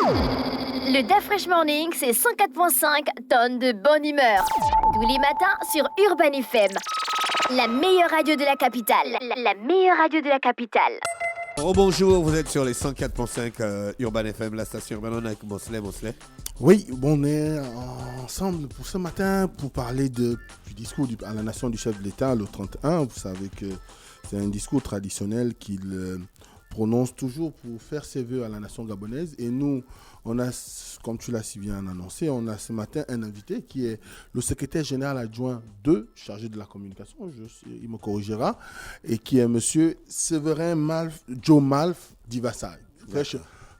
Le DAF Fresh Morning, c'est 104.5 tonnes de bonne humeur. Tous les matins sur Urban FM. La meilleure radio de la capitale. La meilleure radio de la capitale. Oh bonjour, vous êtes sur les 104.5 Urban FM, la station Urban, on est avec Mosley. Oui, bon, on est ensemble pour ce matin pour parler du discours à la nation du chef de l'État, le 31. Vous savez que c'est un discours traditionnel qu'il prononce toujours pour faire ses vœux à la nation gabonaise. Et nous, on a, comme tu l'as si bien annoncé, on a ce matin un invité qui est le secrétaire général adjoint chargé de la communication, il me corrigera, et qui est monsieur Séverin Joe Malf d'Ivassa,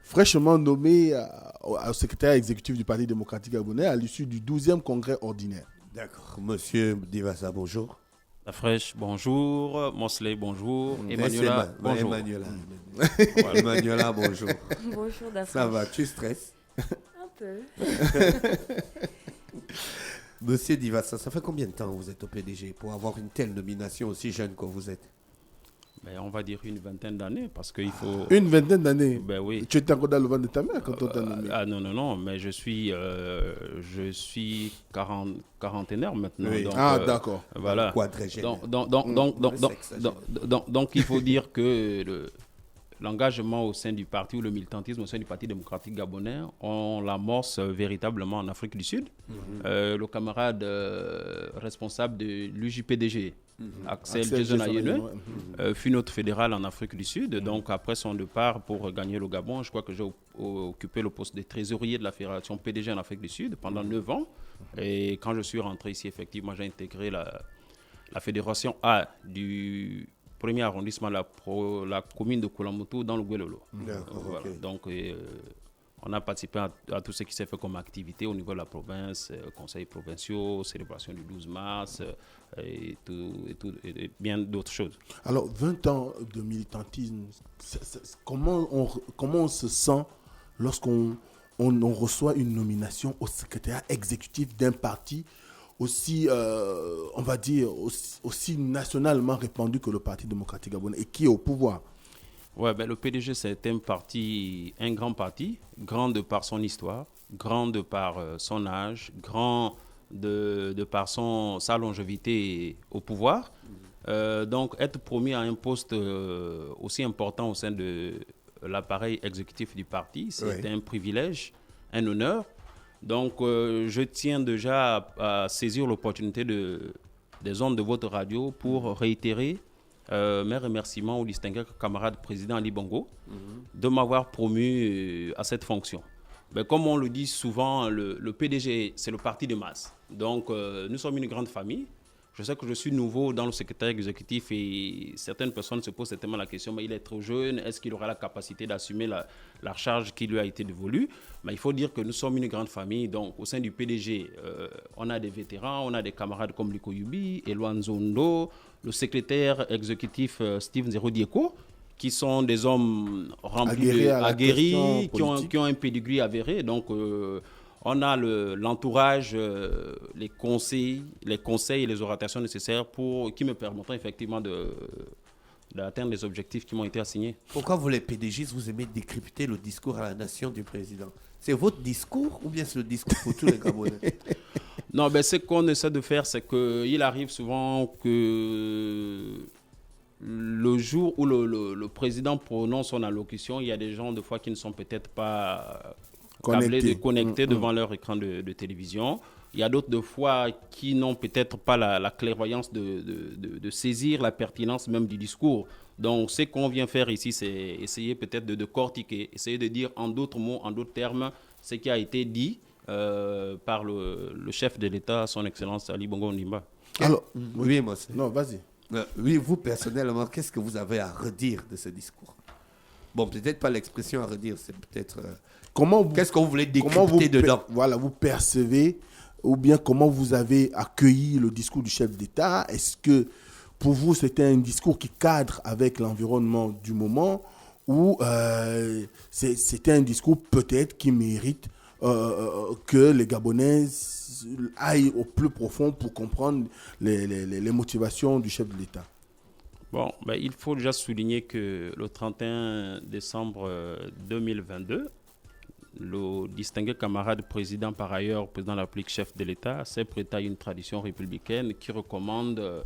fraîchement nommé au secrétaire exécutif du Parti démocratique gabonais à l'issue du 12e congrès ordinaire. D'accord, monsieur Divassa, bonjour. La Fraîche, bonjour. Mosley, bonjour. Emmanuela, bonjour. Emmanuela, bonjour. Bonjour, Dafraîche. Ça va, tu stresses? Un peu. Monsieur Divassa, ça fait combien de temps vous êtes au PDG pour avoir une telle nomination aussi jeune que vous êtes? Ben, on va dire une vingtaine d'années parce qu'il faut... Une vingtaine d'années? Ben oui. Tu étais encore dans le ventre de ta mère quand on t'a nommé? Ah non, mais je suis quarantenaire maintenant. Oui. Donc, d'accord. Voilà. Quadrégénaire. Donc il faut dire que l'engagement au sein du parti ou le militantisme au sein du Parti démocratique gabonais, on l'amorce véritablement en Afrique du Sud. Le camarade responsable de l'UJPDG, Axel Djezonayewe, fut notre fédéral en Afrique du Sud. Donc après son départ pour gagner le Gabon, je crois que j'ai occupé le poste de trésorier de la fédération PDG en Afrique du Sud pendant 9 ans. Et quand je suis rentré ici, effectivement, j'ai intégré la fédération A du premier arrondissement, la commune de Koulamoutou dans le Guelolo. Voilà. Okay. Donc, on a participé à tout ce qui s'est fait comme activité au niveau de la province, conseils provinciaux, célébration du 12 mars et bien d'autres choses. Alors, 20 ans de militantisme, comment on se sent lorsqu'on reçoit une nomination au secrétaire exécutif d'un parti aussi, on va dire, aussi nationalement répandu que le Parti démocratique gabonais et qui est au pouvoir? Ouais, ben, le PDG, c'est un grand parti, grand de par son histoire, grand de par son âge, grand de par sa longévité au pouvoir. Donc, être promu à un poste aussi important au sein de l'appareil exécutif du parti, c'est un privilège, un honneur. Donc, je tiens déjà à saisir l'opportunité des ondes de votre radio pour réitérer mes remerciements au distingué camarade président Ali Bongo de m'avoir promu à cette fonction. Mais comme on le dit souvent, le PDG, c'est le parti de masse. Donc, nous sommes une grande famille. Je sais que je suis nouveau dans le secrétaire exécutif et certaines personnes se posent certainement la question, mais il est trop jeune, est-ce qu'il aura la capacité d'assumer la charge qui lui a été dévolue? Mais il faut dire que nous sommes une grande famille, donc au sein du PDG, on a des vétérans, on a des camarades comme Liko Yubi, Eloan Zondo, le secrétaire exécutif Steve Nzero-Dieko, qui sont des hommes aguerris, qui ont un pedigree avéré, donc... on a l'entourage, les conseils et les orientations nécessaires qui me permettront effectivement d'atteindre les objectifs qui m'ont été assignés. Pourquoi vous les PDG, vous aimez décrypter le discours à la nation du président? C'est votre discours ou bien c'est le discours pour tous les Gabonais? Non, ben, ce qu'on essaie de faire, c'est qu'il arrive souvent que le jour où le président prononce son allocution, il y a des gens, des fois, qui ne sont peut-être pas... connectés devant leur écran de télévision. Il y a d'autres fois qui n'ont peut-être pas la clairvoyance de saisir la pertinence même du discours. Donc, ce qu'on vient faire ici, c'est essayer peut-être de décortiquer, essayer de dire en d'autres mots, en d'autres termes, ce qui a été dit par le chef de l'État, son Excellence Ali Bongo Ondimba. Alors, oui, moi, non, vas-y. Oui, vous, personnellement, qu'est-ce que vous avez à redire de ce discours? Bon, peut-être pas l'expression à redire, c'est peut-être... qu'est-ce que vous voulez décrypter dedans? Voilà, vous percevez, ou bien comment vous avez accueilli le discours du chef d'État? Est-ce que pour vous, c'était un discours qui cadre avec l'environnement du moment, ou c'était un discours peut-être qui mérite que les Gabonais aillent au plus profond pour comprendre les motivations du chef de l'État? Bon, ben, il faut déjà souligner que le 31 décembre 2022, le distingué camarade président, par ailleurs, président de la République, chef de l'État, s'est prêté à une tradition républicaine qui recommande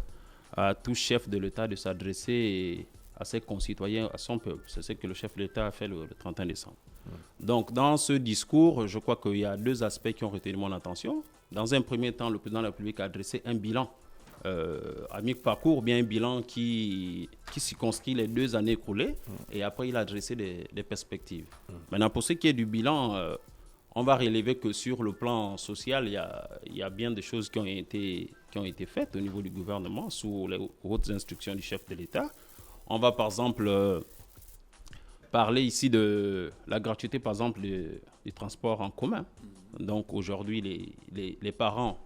à tout chef de l'État de s'adresser à ses concitoyens, à son peuple. C'est ce que le chef de l'État a fait le 31 décembre. Donc, dans ce discours, je crois qu'il y a deux aspects qui ont retenu mon attention. Dans un premier temps, le président de la République a adressé un bilan à mi-parcours, bien un bilan qui circonscrit les 2 années écoulées, et après il a adressé des perspectives. Maintenant, pour ce qui est du bilan, on va relever que sur le plan social, il y a bien des choses qui ont été faites au niveau du gouvernement sous les hautes instructions du chef de l'État. On va par exemple parler ici de la gratuité, par exemple, du transport en commun. Donc aujourd'hui, les parents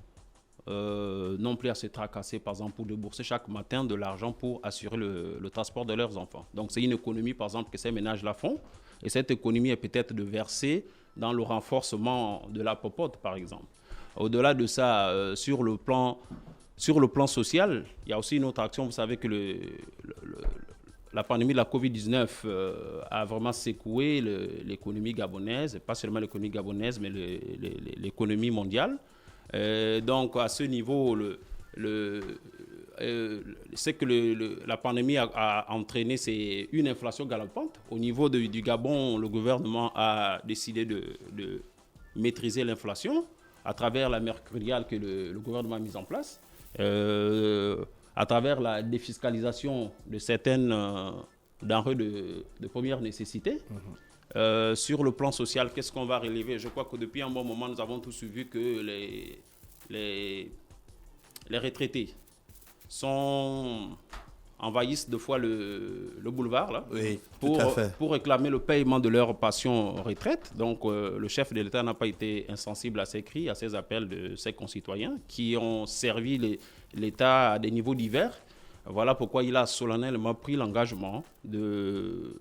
non plus à se tracasser, par exemple, pour débourser chaque matin de l'argent pour assurer le transport de leurs enfants. Donc, c'est une économie, par exemple, que ces ménages-là font. Et cette économie est peut-être de verser dans le renforcement de la popote, par exemple. Au-delà de ça, sur le plan social, il y a aussi une autre action. Vous savez que la pandémie de la Covid-19 a vraiment secoué l'économie gabonaise, et pas seulement l'économie gabonaise, mais l'économie mondiale. Donc, à ce niveau, c'est que la pandémie a entraîné, c'est une inflation galopante. Au niveau du Gabon, le gouvernement a décidé de maîtriser l'inflation à travers la mercuriale que le gouvernement a mise en place, à travers la défiscalisation de certaines denrées de première nécessité. Sur le plan social, qu'est-ce qu'on va relever? Je crois que depuis un bon moment, nous avons tous vu que les retraités envahissent deux fois le boulevard là, Oui, pour réclamer le paiement de leur pension retraite. Donc, le chef de l'État n'a pas été insensible à ces cris, à ces appels de ses concitoyens qui ont servi l'État à des niveaux divers. Voilà pourquoi il a solennellement pris l'engagement de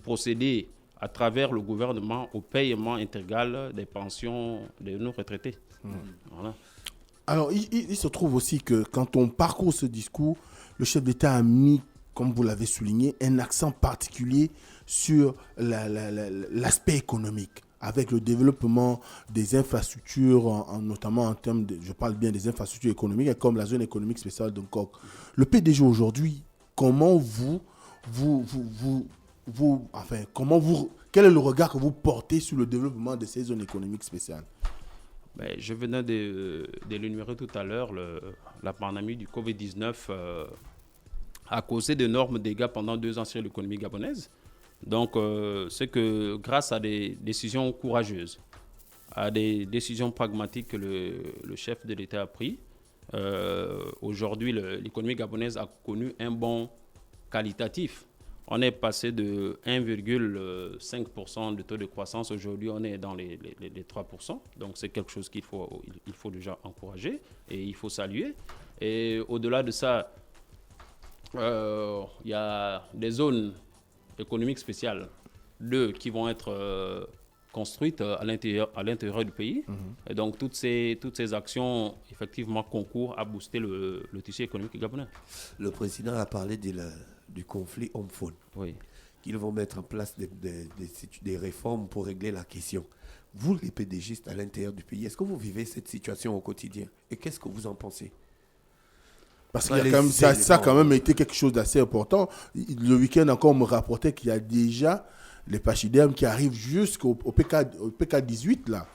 procéder à travers le gouvernement au paiement intégral des pensions de nos retraités. Voilà. Alors, il se trouve aussi que quand on parcourt ce discours, le chef d'État a mis, comme vous l'avez souligné, un accent particulier sur l'aspect économique, avec le développement des infrastructures, notamment en termes de, je parle bien des infrastructures économiques, comme la zone économique spéciale de Nkok. Le PDG aujourd'hui, quel est le regard que vous portez sur le développement de ces zones économiques spéciales? Je venais de l'énumérer tout à l'heure, la pandémie du Covid-19 a causé d'énormes dégâts pendant 2 ans sur l'économie gabonaise. Donc, c'est que grâce à des décisions courageuses, à des décisions pragmatiques que le chef de l'État a prises, aujourd'hui, l'économie gabonaise a connu un bond qualitatif. On est passé de 1,5% de taux de croissance. Aujourd'hui, on est dans les 3%. Donc, c'est quelque chose qu'il faut déjà encourager et il faut saluer. Et au-delà de ça, il y a des zones économiques spéciales, 2 qui vont être construites à l'intérieur du pays. Et donc, toutes ces actions, effectivement, concourent à booster le tissu économique gabonais. Le président a parlé du conflit homme-faune. Oui. Qu'ils vont mettre en place des réformes pour régler la question. Vous, les PDGistes à l'intérieur du pays, est-ce que vous vivez cette situation au quotidien? Et qu'est-ce que vous en pensez? Parce que ça a quand même été quelque chose d'assez important. Le week-end encore, on me rapportait qu'il y a déjà les pachydermes qui arrivent jusqu'au PK 18 là.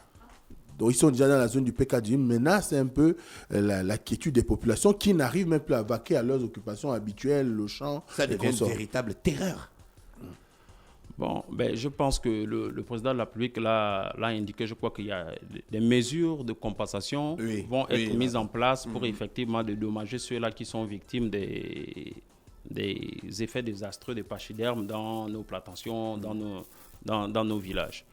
Donc, ils sont déjà dans la zone du PK18. Maintenant, c'est un peu la quiétude des populations qui n'arrivent même plus à vaquer à leurs occupations habituelles, le champ. Ça devient une véritable terreur. Bon, je pense que le président de la République l'a indiqué. Je crois qu'il y a des mesures de compensation vont être mises en place pour effectivement dédommager ceux-là qui sont victimes des effets désastreux des pachydermes dans nos plantations, dans nos villages.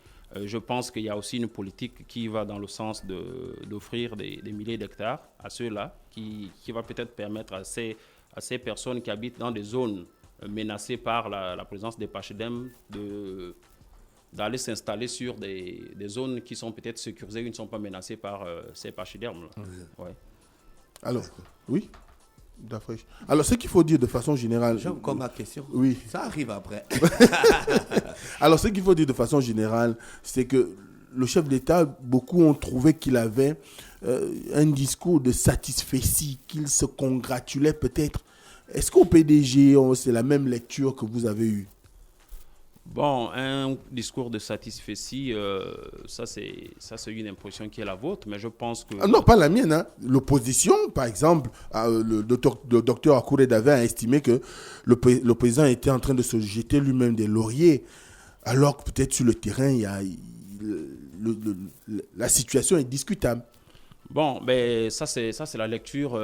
Je pense qu'il y a aussi une politique qui va dans le sens d'offrir des milliers d'hectares à ceux-là, qui va peut-être permettre à ces personnes qui habitent dans des zones menacées par la présence des pachydermes d'aller s'installer sur des zones qui sont peut-être sécurisées, qui ne sont pas menacées par ces pachydermes. Ouais. Alors, oui. Alors, ce qu'il faut dire de façon générale... J'ai encore ma question. Oui. Ça arrive après. Alors, ce qu'il faut dire de façon générale, c'est que le chef d'État, beaucoup ont trouvé qu'il avait un discours de satisfecit, qu'il se congratulait peut-être. Est-ce qu'au PDG, c'est la même lecture que vous avez eue? Bon, un discours de satisfecit, ça c'est une impression qui est la vôtre, mais je pense que... Non, pas la mienne. Hein. L'opposition, par exemple, le docteur Akouré Davé a estimé que le président était en train de se jeter lui-même des lauriers, alors que peut-être sur le terrain, la situation est discutable. Bon, ben, ça c'est la lecture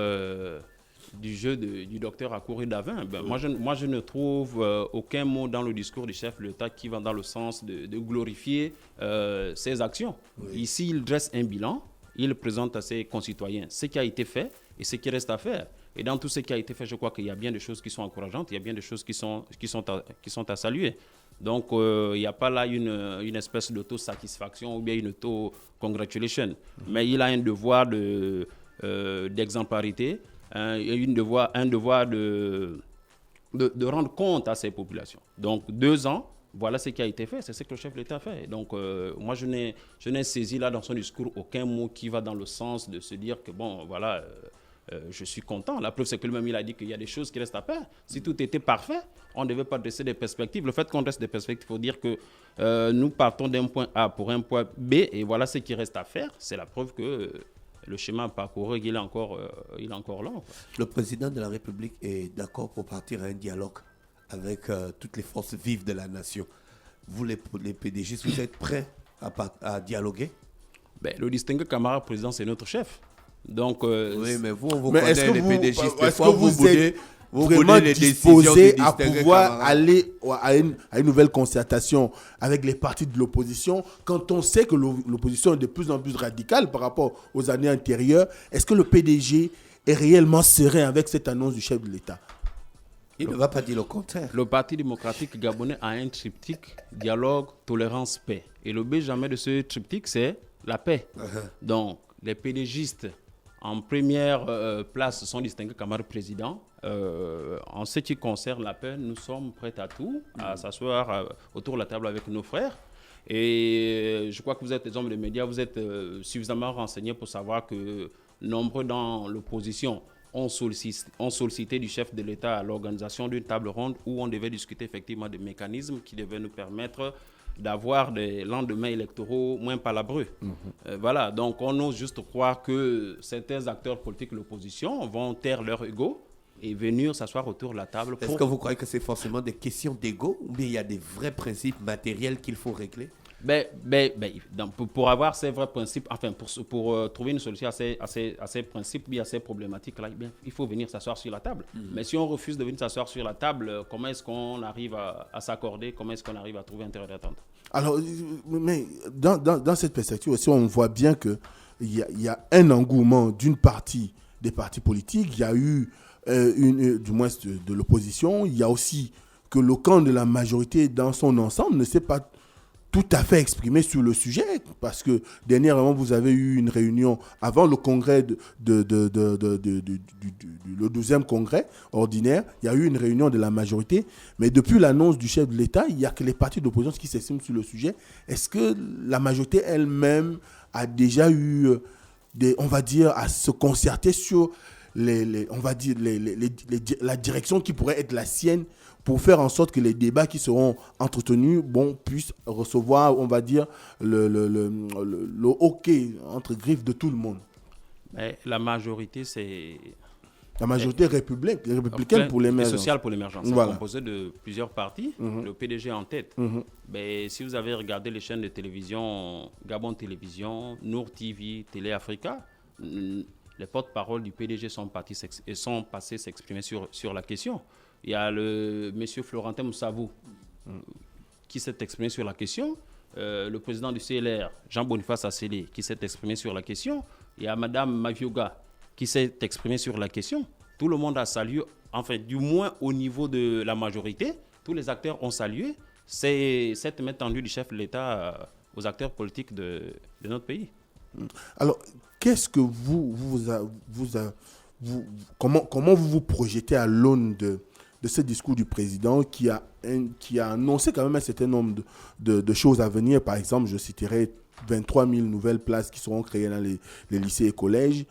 du jeu du docteur Akouré Davin. Ben, moi, je ne trouve aucun mot dans le discours du chef de l'État qui va dans le sens de glorifier ses actions. Oui. Ici, il dresse un bilan, il présente à ses concitoyens ce qui a été fait et ce qui reste à faire. Et dans tout ce qui a été fait, je crois qu'il y a bien des choses qui sont encourageantes, il y a bien des choses qui sont à saluer. Donc, il n'y a pas là une espèce d'autosatisfaction ou bien une auto-congratulation. Mais il a un devoir d'exemplarité, un devoir de rendre compte à ses populations. Donc, 2 ans, voilà ce qui a été fait, c'est ce que le chef de l'État a fait. Donc, moi, je n'ai saisi là dans son discours aucun mot qui va dans le sens de se dire que, bon, voilà... je suis content. La preuve, c'est que lui-même, il a dit qu'il y a des choses qui restent à faire. Si tout était parfait, on ne devait pas dresser des perspectives. Le fait qu'on dresse des perspectives, il faut dire que nous partons d'un point A pour un point B, et voilà ce qui reste à faire. C'est la preuve que le schéma parcouru, il est encore long. Le président de la République est d'accord pour partir à un dialogue avec toutes les forces vives de la nation. Vous, les PDG, vous êtes prêts à dialoguer? Le distingué camarade président, c'est notre chef. Donc, oui, mais vous, on vous connaît, les PDG. Est-ce que vous êtes vraiment disposé à pouvoir aller à une nouvelle concertation avec les partis de l'opposition quand on sait que l'opposition est de plus en plus radicale par rapport aux années antérieures? Est-ce que le PDG est réellement serein avec cette annonce du chef de l'État? Il ne va pas dire le contraire. Le Parti démocratique gabonais a un triptyque dialogue, tolérance, paix. Et le but jamais de ce triptyque, c'est la paix. Donc, les PDGistes en première place sont distingués camarades présidents. En ce qui concerne la paix, nous sommes prêts à tout, à s'asseoir autour de la table avec nos frères. Et je crois que vous êtes des hommes de médias, vous êtes suffisamment renseignés pour savoir que nombreux dans l'opposition ont sollicité du chef de l'État l'organisation d'une table ronde où on devait discuter effectivement des mécanismes qui devaient nous permettre d'avoir des lendemains électoraux moins palabreux. Voilà, donc on ose juste croire que certains acteurs politiques de l'opposition vont taire leur ego et venir s'asseoir autour de la table. Est-ce que vous croyez que c'est forcément des questions d'ego ou bien il y a des vrais principes matériels qu'il faut régler? Pour avoir ces vrais principes, enfin pour trouver une solution à ces principes, à ces problématiques-là, il faut venir s'asseoir sur la table. Mais si on refuse de venir s'asseoir sur la table, comment est-ce qu'on arrive à s'accorder? Comment est-ce qu'on arrive à trouver un terrain d'entente? Alors, mais dans cette perspective aussi, on voit bien qu'il y a un engouement d'une partie des partis politiques. Il y a eu, du moins de l'opposition, il y a aussi que le camp de la majorité dans son ensemble ne s'est pas tout à fait exprimé sur le sujet, parce que dernièrement, vous avez eu une réunion avant le congrès, le 12e congrès ordinaire, il y a eu une réunion de la majorité, mais depuis l'annonce du chef de l'État, il n'y a que les partis d'opposition qui s'expriment sur le sujet. Est-ce que la majorité elle-même a déjà eu, on va dire, à se concerter sur la direction qui pourrait être la sienne pour faire en sorte que les débats qui seront entretenus puissent recevoir, on va dire, le hockey entre griffes de tout le monde? Mais la majorité, c'est... La majorité républicaine pour l'émergence. Et sociale pour l'émergence. Voilà. C'est composé de plusieurs partis, le PDG en tête. Mais si vous avez regardé les chaînes de télévision, Gabon Télévision, Nour TV, Télé Africa, les porte-paroles du PDG sont passés s'exprimer sur la question. Il y a le monsieur Florentin Moussavou qui s'est exprimé sur la question. Le président du CLR, Jean-Boniface Assélé, qui s'est exprimé sur la question. Il y a Mme Mavioga qui s'est exprimée sur la question. Tout le monde a salué, enfin, du moins au niveau de la majorité, tous les acteurs ont salué cette main tendue du chef de l'État aux acteurs politiques de notre pays. Alors, qu'est-ce que comment vous vous projetez à l'aune de ce discours du président qui a annoncé quand même un certain nombre de choses à venir. Par exemple, je citerai 23 000 nouvelles places qui seront créées dans les lycées et collèges.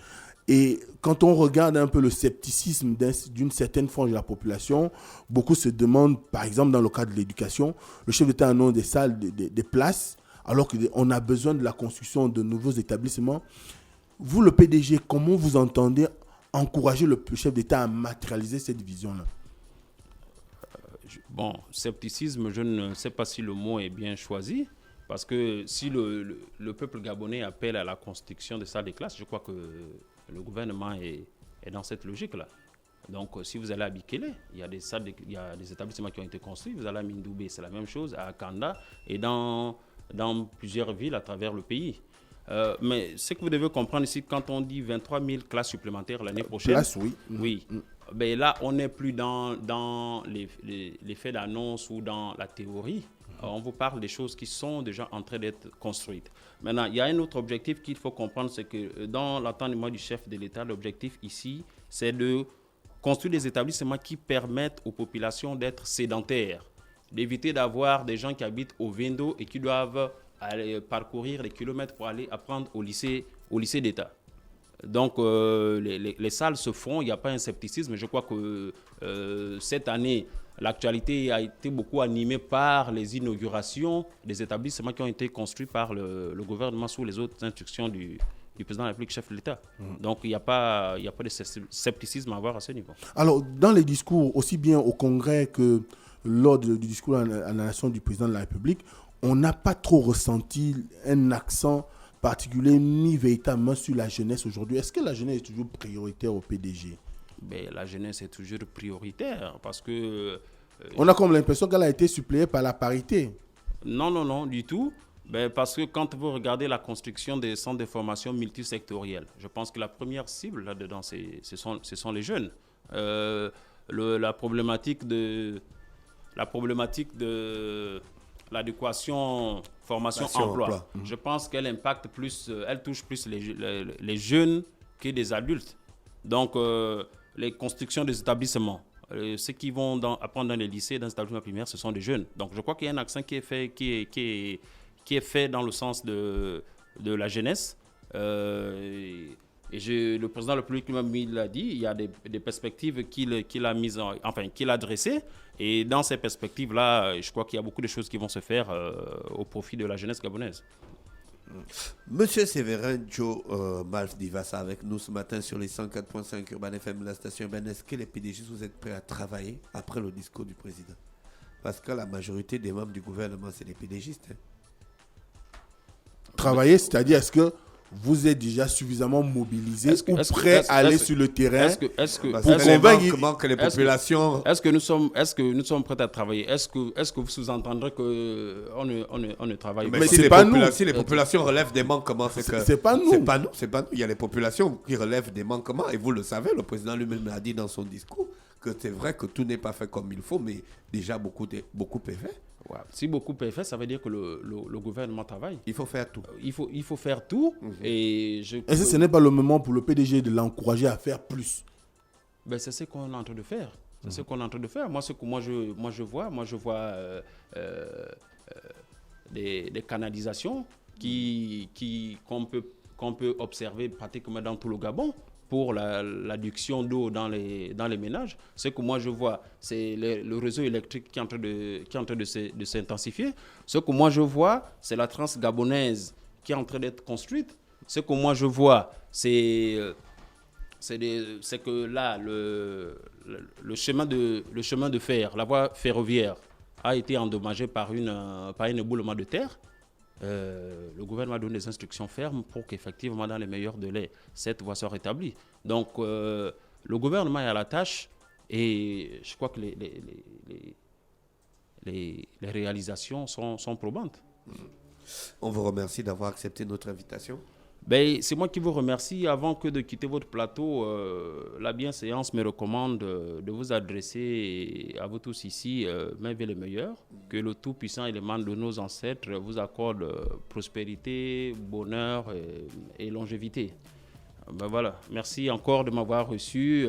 Et quand on regarde un peu le scepticisme d'une certaine frange de la population, beaucoup se demandent, par exemple dans le cadre de l'éducation, le chef d'État annonce des salles, des places, alors qu'on a besoin de la construction de nouveaux établissements. Vous, le PDG, comment vous entendez encourager le chef d'État à matérialiser cette vision-là? Bon, scepticisme, je ne sais pas si le mot est bien choisi, parce que si le peuple gabonais appelle à la construction de salles de classe, je crois que le gouvernement est dans cette logique-là. Donc, si vous allez à Bikele, il y a des établissements qui ont été construits. Vous allez à Mindoubé, c'est la même chose, à Kanda et dans plusieurs villes à travers le pays. Mais ce que vous devez comprendre ici, quand on dit 23 000 classes supplémentaires l'année prochaine, Places, oui. Oui. Ben là, on n'est plus dans les faits d'annonce ou dans la théorie. On vous parle des choses qui sont déjà en train d'être construites. Maintenant, il y a un autre objectif qu'il faut comprendre, c'est que dans l'entendement du chef de l'État, l'objectif ici, c'est de construire des établissements qui permettent aux populations d'être sédentaires, d'éviter d'avoir des gens qui habitent au Vendo et qui doivent aller parcourir des kilomètres pour aller apprendre au lycée d'État. Donc, les salles se font, il n'y a pas un scepticisme. Je crois que cette année, l'actualité a été beaucoup animée par les inaugurations des établissements qui ont été construits par le gouvernement sous les autres instructions du président de la République, chef de l'État. Donc, il n'y a pas de scepticisme à avoir à ce niveau. Alors, dans les discours, aussi bien au Congrès que lors du discours à la nation du président de la République, on n'a pas trop ressenti un accent particulier mis véritablement sur la jeunesse aujourd'hui. Est-ce que la jeunesse est toujours prioritaire au PDG? Ben, la jeunesse est toujours prioritaire parce que... on a comme l'impression qu'elle a été suppléée par la parité. Non, du tout. Ben, parce que quand vous regardez la construction des centres de formation multisectoriels, je pense que la première cible là-dedans, ce sont les jeunes. La problématique de l'adéquation formation-emploi, je pense qu'elle impacte plus, elle touche plus les jeunes que des adultes. Donc, les constructions des établissements, ceux qui vont apprendre dans les lycées, dans les établissements primaires, ce sont des jeunes. Donc, je crois qu'il y a un accent qui est fait dans le sens de la jeunesse. Le président de la République lui-même l'a dit, il y a des perspectives qu'il a dressées. Et dans ces perspectives-là, je crois qu'il y a beaucoup de choses qui vont se faire au profit de la jeunesse gabonaise. Monsieur Séverin Joe Malf Divassa avec nous ce matin sur les 104.5 Urban FM, la station urbaine. Est-ce que les PDG, vous êtes prêts à travailler après le discours du président? Parce que la majorité des membres du gouvernement, c'est les PDGistes. Hein. Travailler, c'est-à-dire, est-ce que vous êtes déjà suffisamment mobilisé ou prêt à aller sur le terrain pour convaincre que les populations... Est-ce que nous sommes prêts à travailler? Est-ce que vous sous-entendrez qu'on ne travaille pas? Mais si c'est pas nous. Si les populations relèvent des manquements, c'est pas nous. C'est pas nous. Il y a les populations qui relèvent des manquements. Et vous le savez, le président lui-même a dit dans son discours que c'est vrai que tout n'est pas fait comme il faut, mais déjà beaucoup est fait. Ouais. Si beaucoup est fait, ça veut dire que le gouvernement travaille. Il faut faire tout. Il faut faire tout. Et ce n'est pas le moment pour le PDG de l'encourager à faire plus? Ben, c'est ce qu'on est en train de faire. C'est ce qu'on est en train de faire. Moi, je vois des canalisations qu'on peut observer pratiquement dans tout le Gabon pour l'adduction d'eau dans les ménages. Ce que moi je vois, c'est le réseau électrique qui est en train de s'intensifier. Ce que moi je vois, c'est la transgabonaise qui est en train d'être construite. Ce que moi je vois, c'est que là, le chemin de fer, la voie ferroviaire, a été endommagée par un éboulement de terre. Le gouvernement donne des instructions fermes pour qu'effectivement, dans les meilleurs délais, cette voie soit rétablie. Donc, le gouvernement est à la tâche et je crois que les réalisations sont probantes. On vous remercie d'avoir accepté notre invitation. Ben, c'est moi qui vous remercie. Avant que de quitter votre plateau, la bienséance me recommande de vous adresser à vous tous ici, mes vœux les meilleurs. Que le Tout-Puissant élément de nos ancêtres vous accorde prospérité, bonheur et longévité. Ben voilà. Merci encore de m'avoir reçu.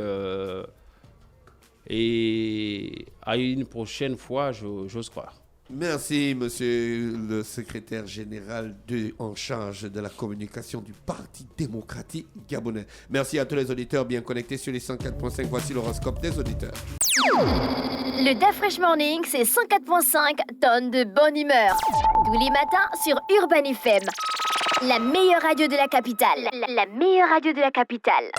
Et à une prochaine fois, j'ose croire. Merci, monsieur le secrétaire général en charge de la communication du Parti démocratique gabonais. Merci à tous les auditeurs bien connectés sur les 104.5. Voici l'horoscope des auditeurs. Le DAF Fresh Morning, c'est 104.5 tonnes de bonne humeur. Tous les matins sur Urban FM. La meilleure radio de la capitale. La meilleure radio de la capitale.